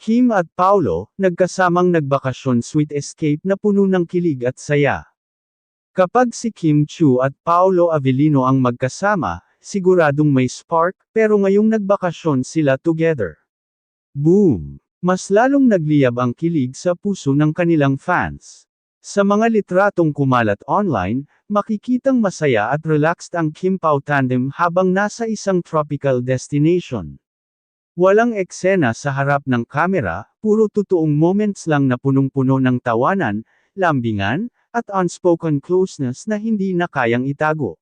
Kim at Paolo, nagkasamang nagbakasyon sweet escape na puno ng kilig at saya. Kapag si Kim Chiu at Paolo Avellino ang magkasama, siguradong may spark, pero ngayong nagbakasyon sila together. Boom! Mas lalong nagliyab ang kilig sa puso ng kanilang fans. Sa mga litratong kumalat online, makikitang masaya at relaxed ang Kim Pao tandem habang nasa isang tropical destination. Walang eksena sa harap ng kamera, puro totoong moments lang na punong-puno ng tawanan, lambingan, at unspoken closeness na hindi na kayang itago.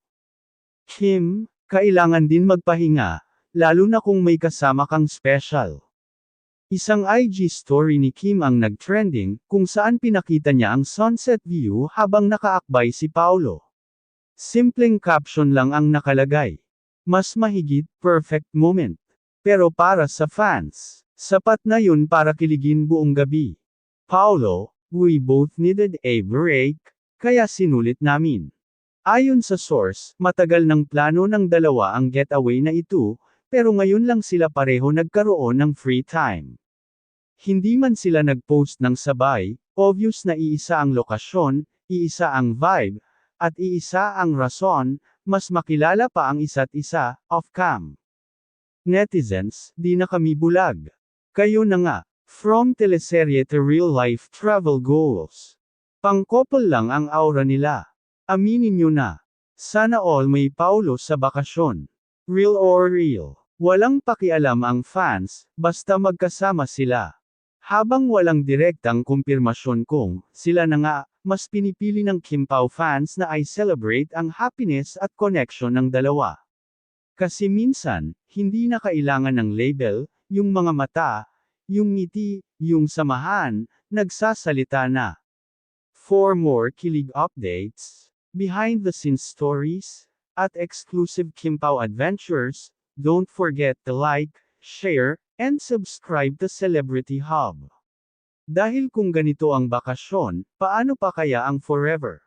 Kim, kailangan din magpahinga, lalo na kung may kasama kang special. Isang IG story ni Kim ang nag-trending, kung saan pinakita niya ang sunset view habang nakaakbay si Paolo. Simpleng caption lang ang nakalagay. Mas mahigit, perfect moment. Pero para sa fans, sapat na yun para kiligin buong gabi. Paolo, we both needed a break, kaya sinulit namin. Ayon sa source, matagal ng plano ng dalawa ang getaway na ito, pero ngayon lang sila pareho nagkaroon ng free time. Hindi man sila nag-post ng sabay, obvious na iisa ang lokasyon, iisa ang vibe, at iisa ang rason, mas makilala pa ang isa't isa, off-cam. Netizens, di na kami bulag. Kayo na nga. From teleserye to real-life travel goals. Pang-couple lang ang aura nila. Aminin nyo na. Sana all may Paolo sa bakasyon. Real or real. Walang pakialam ang fans, basta magkasama sila. Habang walang direktang kumpirmasyon kung sila na nga, mas pinipili ng Kim Pao fans na i-celebrate ang happiness at connection ng dalawa. Kasi minsan, hindi na kailangan ng label, yung mga mata, yung ngiti, yung samahan, nagsasalita na. For more kilig updates, behind-the-scenes stories, at exclusive Kim Pao adventures, don't forget to like, share, and subscribe to Celebrity Hub. Dahil kung ganito ang bakasyon, paano pa kaya ang forever?